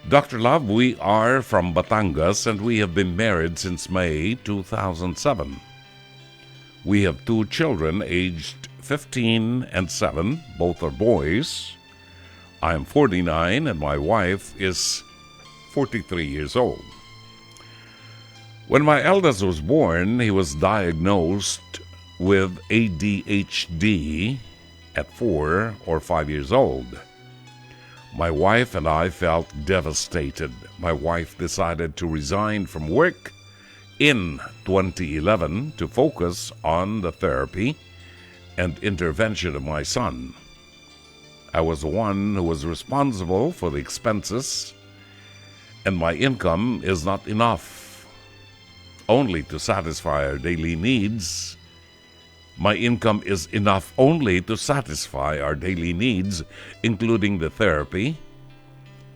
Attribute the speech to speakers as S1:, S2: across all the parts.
S1: Dr. Love, we are from Batangas and we have been married since May 2007. We have two children aged 15 and 7. Both are boys. I am 49 and my wife is 43 years old. When my eldest was born, he was diagnosed with ADHD at 4 or 5 years old. My wife and I felt devastated. My wife decided to resign from work in 2011 to focus on the therapy and intervention of my son. I was the one who was responsible for the expenses, and my income is not enough only to satisfy our daily needs. My income is enough only to satisfy our daily needs, including the therapy.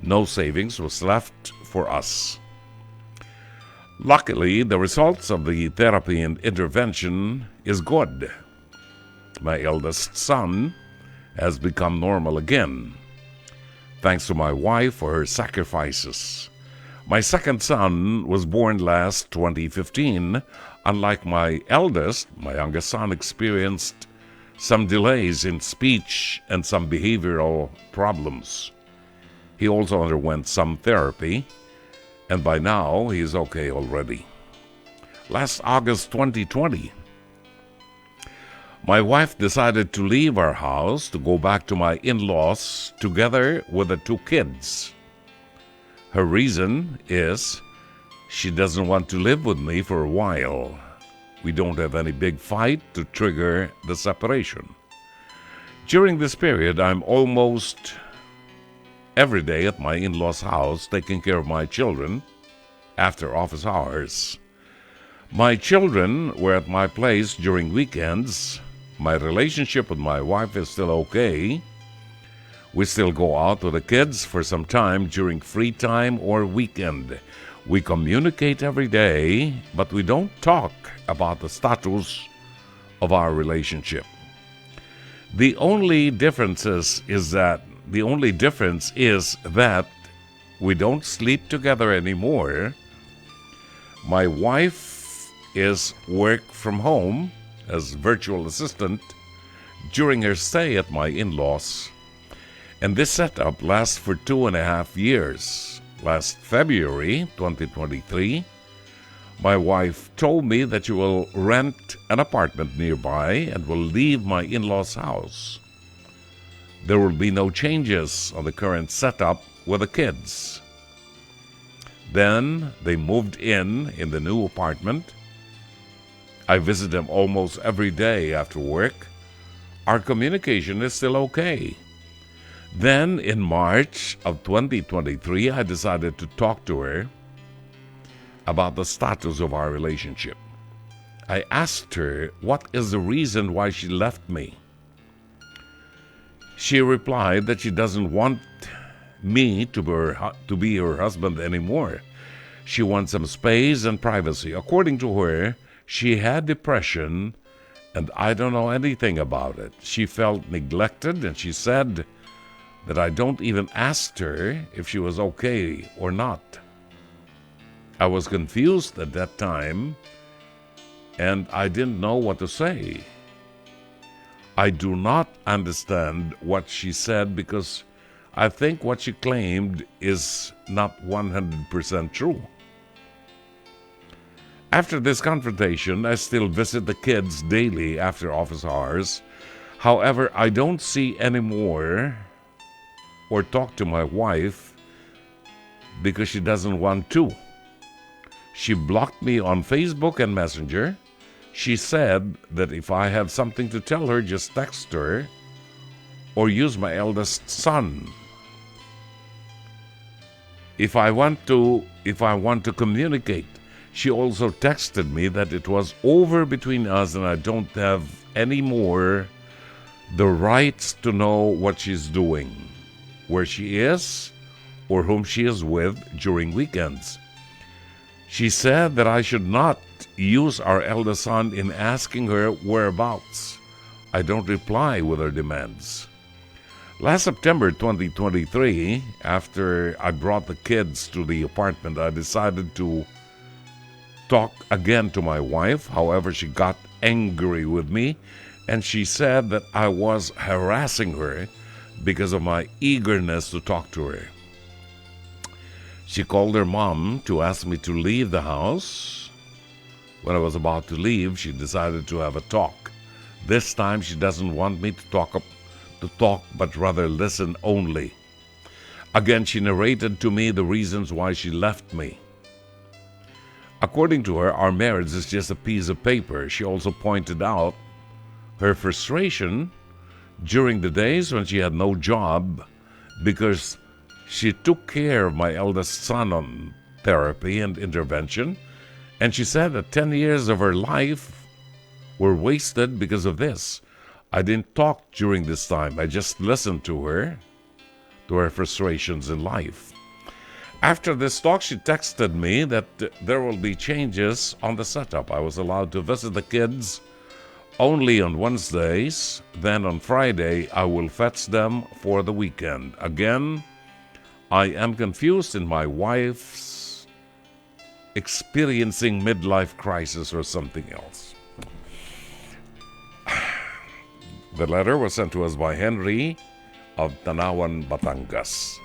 S1: No savings was left for us. Luckily, the results of the therapy and intervention is good. My eldest son has become normal again, thanks to my wife for her sacrifices. My second son was born last 2015. Unlike my eldest, my youngest son experienced some delays in speech and some behavioral problems. He also underwent some therapy, and by now he is okay already. Last August 2020, my wife decided to leave our house to go back to my in-laws together with the two kids. Her reason is she doesn't want to live with me for a while. We don't have any big fight to trigger the separation. During this period, I'm almost every day at my in-laws' house taking care of my children after office hours. My children were at my place during weekends. My relationship with my wife is still okay. We still go out with the kids for some time during free time or weekend. We communicate every day, but we don't talk about the status of our relationship. The only difference is that we don't sleep together anymore. My wife is work from home as virtual assistant during her stay at my in-laws, and this setup lasts for 2.5 years. Last February 2023, my wife told me that she will rent an apartment nearby and will leave my in-laws' house. There will be no changes on the current setup with the kids. Then they moved in the new apartment. I visit them almost every day after work. Our communication is still okay. Then, in March of 2023, I decided to talk to her about the status of our relationship. I asked her what is the reason why she left me. She replied that she doesn't want me to be her husband anymore. She wants some space and privacy. According to her, she had depression, and I don't know anything about it. She felt neglected, and she said that I don't even ask her if she was okay or not. I was confused at that time, and I didn't know what to say. I do not understand what she said because I think what she claimed is not 100% true. After this confrontation, I still visit the kids daily after office hours. However, I don't see anymore or talk to my wife because she doesn't want to. She blocked me on Facebook and Messenger. She said that if I have something to tell her, just text her or use my eldest son. If I want to communicate. She also texted me that it was over between us and I don't have any more the rights to know what she's doing, where she is, or whom she is with during weekends. She said that I should not use our eldest son in asking her whereabouts. I don't reply with her demands. Last September 2023, after I brought the kids to the apartment, I decided to talk again to my wife. However, she got angry with me and she said that I was harassing her because of my eagerness to talk to her. She called her mom to ask me to leave the house. When I was about to leave, she decided to have a talk. This time, she doesn't want me to talk, but rather listen only. Again, she narrated to me the reasons why she left me. According to her, our marriage is just a piece of paper. She also pointed out her frustration during the days when she had no job because she took care of my eldest son on therapy and intervention, and she said that 10 years of her life were wasted because of this. I didn't talk during this time. I just listened to her frustrations in life. After this talk, she texted me that there will be changes on the setup. I was allowed to visit the kids only on Wednesdays. Then on Friday, I will fetch them for the weekend. Again, I am confused in my wife's experiencing midlife crisis or something else. The letter was sent to us by Henry of Tanawan, Batangas.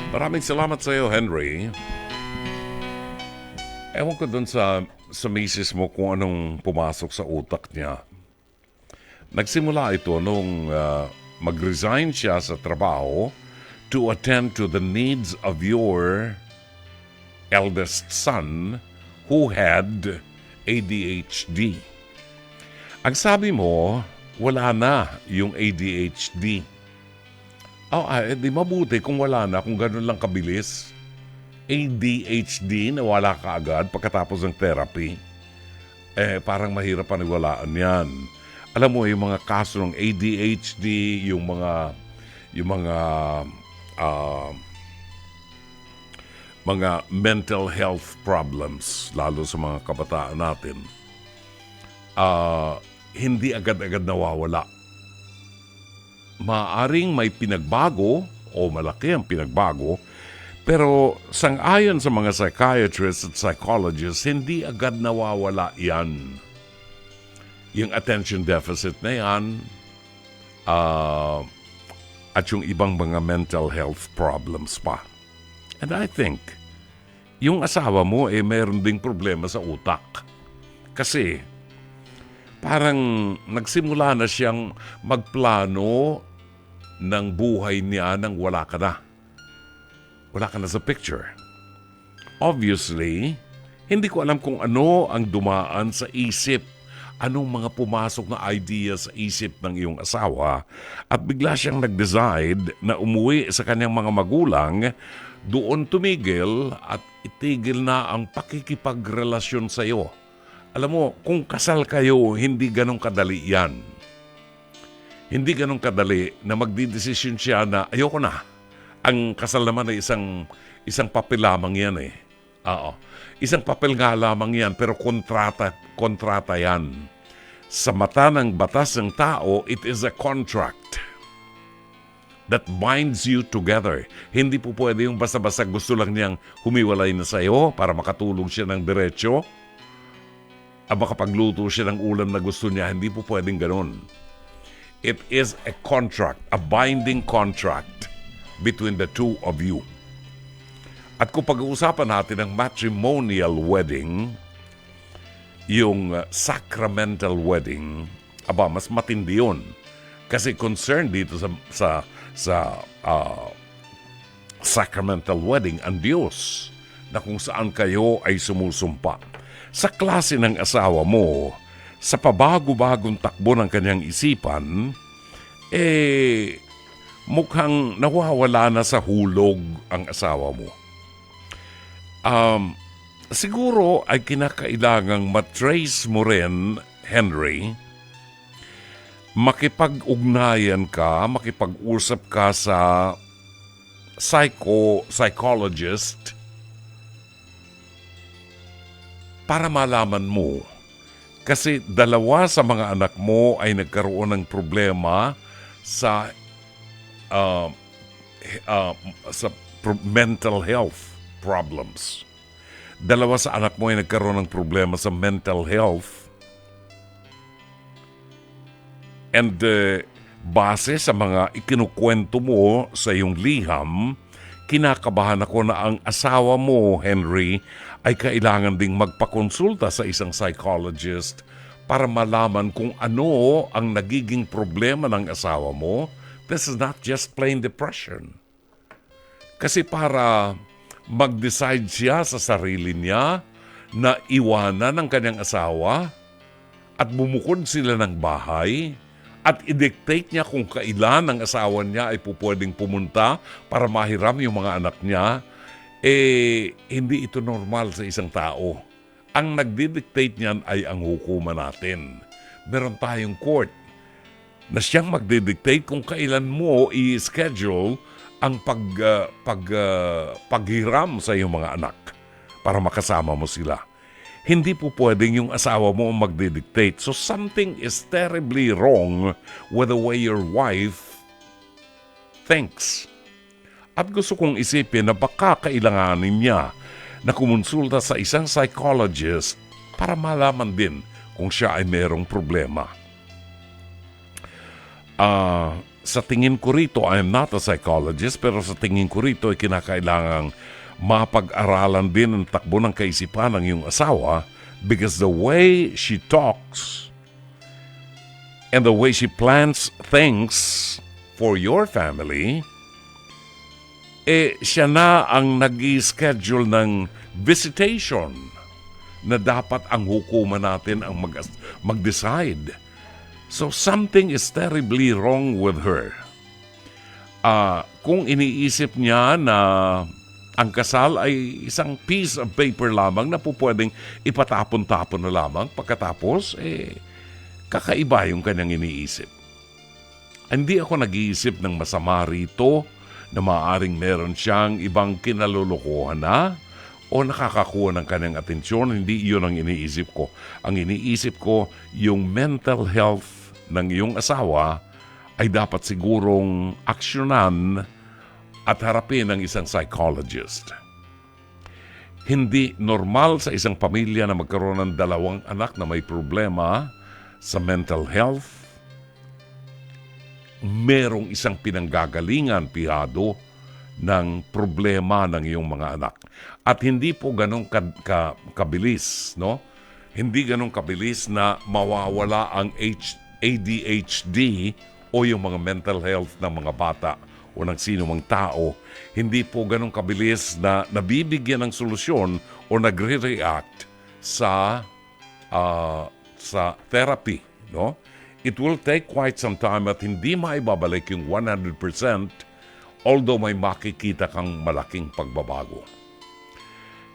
S1: Maraming salamat sa iyo, Henry. Ewan ko dun sa misis mo kung anong pumasok sa utak niya. Nagsimula ito nung mag-resign siya sa trabaho to attend to the needs of your eldest son who had ADHD. Ang sabi mo, wala na yung ADHD. Di mabuti kung wala na, kung gano'n lang kabilis. ADHD na wala ka agad pagkatapos ng therapy. Parang mahirap paniwalaan yan. Alam mo, yung mga kaso ng ADHD, yung mga mental health problems, lalo sa mga kabataan natin, hindi agad-agad nawawala. Maaring may pinagbago o malaki ang pinagbago, pero sang-ayon sa mga psychiatrists at psychologists, hindi agad nawawala yan. Yung attention deficit na yan at yung ibang mga mental health problems pa. And I think, yung asawa mo mayroon ding problema sa utak. Kasi parang nagsimula na siyang magplano ng buhay niya nang wala ka na. Wala ka na sa picture. Obviously, hindi ko alam kung ano ang dumaan sa isip. Anong mga pumasok na ideas sa isip ng iyong asawa at bigla siyang nag-decide na umuwi sa kanyang mga magulang, doon tumigil at itigil na ang pakikipagrelasyon sa iyo. Alam mo, kung kasal kayo, hindi ganong kadali yan. Hindi ganong kadali na magdidesisyon siya na ayoko na. Ang kasal naman ay isang papel lamang yan eh. Oo. Isang papel nga lamang yan, pero kontrata yan. Sa mata ng batas ng tao, it is a contract that binds you together. Hindi po pwede yung basta-basta gusto lang niyang humiwalay na sa'yo para makatulog siya ng diretsyo. Makapagluto siya ng ulam na gusto niya. Hindi po pwedeng ganun. It is a contract, a binding contract between the two of you. At kung pag-uusapan natin ang matrimonial wedding, yung sacramental wedding, mas matindi yun. Kasi concerned dito sa sacramental wedding ang Diyos na kung saan kayo ay sumusumpa. Sa klase ng asawa mo, sa pabago-bagong takbo ng kanyang isipan, mukhang nawawala na sa hulog ang asawa mo. Siguro ay kinakailangang matrace mo rin, Henry, makipag-ugnayan ka, makipag-usap ka sa psychologist para malaman mo. Kasi dalawa sa mga anak mo ay nagkaroon ng problema sa uh, mental health problems. Dalawa sa anak mo ay nagkaroon ng problema sa mental health. And base sa mga ikinukwento mo sa iyong liham, kinakabahan ako na ang asawa mo, Henry, ay kailangan ding magpakonsulta sa isang psychologist para malaman kung ano ang nagiging problema ng asawa mo. This is not just plain depression. Kasi para mag-decide siya sa sarili niya na iwanan ang kanyang asawa at bumukod sila ng bahay at i-dictate niya kung kailan ang asawa niya ay pwedeng pumunta para mahiram yung mga anak niya, hindi ito normal sa isang tao. Ang nagdi-dictate niyan ay ang hukuman natin. Meron tayong court na siyang magdi-dictate kung kailan mo i-schedule ang paghiram sa iyong mga anak para makasama mo sila. Hindi po pwedeng yung asawa mo magdi-dictate. So something is terribly wrong with the way your wife thinks. At gusto kong isipin na baka kailanganin niya na kumonsulta sa isang psychologist para malaman din kung siya ay merong problema. Sa tingin ko rito, I am not a psychologist, pero sa tingin ko rito ay kinakailangang mapag-aralan din ang takbo ng kaisipan ng iyong asawa, because the way she talks and the way she plans things for your family, siya na ang nag-i-schedule ng visitation na dapat ang hukuman natin ang mag-decide. So something is terribly wrong with her. Kung iniisip niya na ang kasal ay isang piece of paper lamang na po pwedeng ipatapon-tapon na lamang, pagkatapos, kakaiba yung kanyang iniisip. Hindi ako nag-iisip ng masama rito na maaaring meron siyang ibang kinalulukuhan na o nakakakuha ng kanyang atensyon. Hindi iyon ang iniisip ko. Ang iniisip ko, yung mental health ng iyong asawa ay dapat sigurong aksyonan at harapin ng isang psychologist. Hindi normal sa isang pamilya na magkaroon ng dalawang anak na may problema sa mental health. Merong isang pinanggagalingan, pihado, ng problema ng iyong mga anak. At hindi po ganun kabilis, no? Hindi ganun kabilis na mawawala ang ADHD o yung mga mental health ng mga bata o ng sino mang tao. Hindi po ganun kabilis na nabibigyan ng solusyon o nagre-react sa therapy, no? It will take quite some time at hindi maibabalik yung 100%, although may makikita kang malaking pagbabago.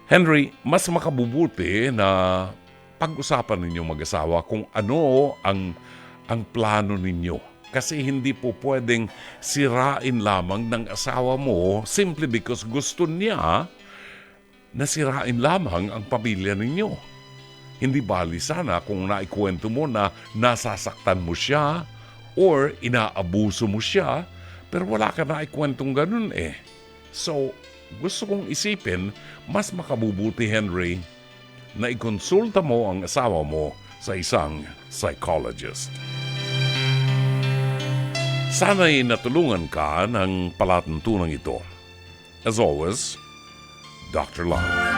S1: Henry, mas makabubuti na pag-usapan ninyong mag-asawa kung ano ang plano ninyo. Kasi hindi po pwedeng sirain lamang ng asawa mo simply because gusto niya na sirain lamang ang pamilya ninyo. Hindi bali sana kung naikwento mo na nasasaktan mo siya or inaabuso mo siya, pero wala ka naikwentong ganun eh. So, gusto kong isipin, mas makabubuti, Henry, na ikonsulta mo ang asawa mo sa isang psychologist. Sana'y natulungan ka ng palatuntunan ito. As always, Dr. Love.